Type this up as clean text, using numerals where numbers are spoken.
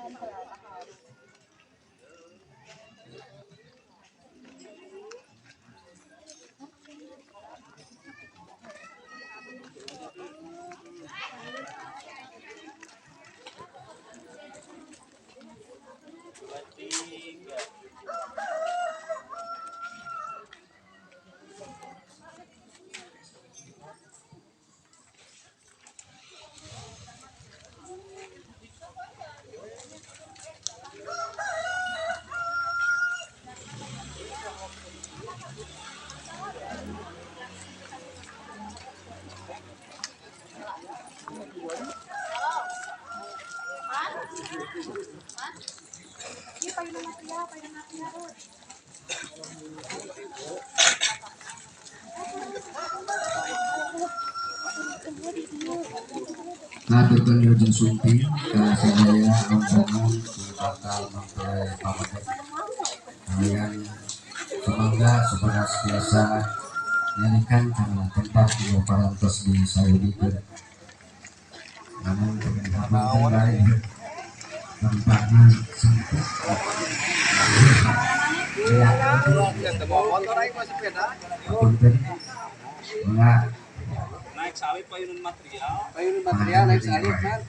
Nah, Dr. Yudin Sumpi ke Sejaya rombongan bakal mempelai pamannya yang semoga supaya biasa nyanyikan karena tempat yang parantos di Saudi namun kemudian lain tempatnya sempit naik salib payunan material naik salib kan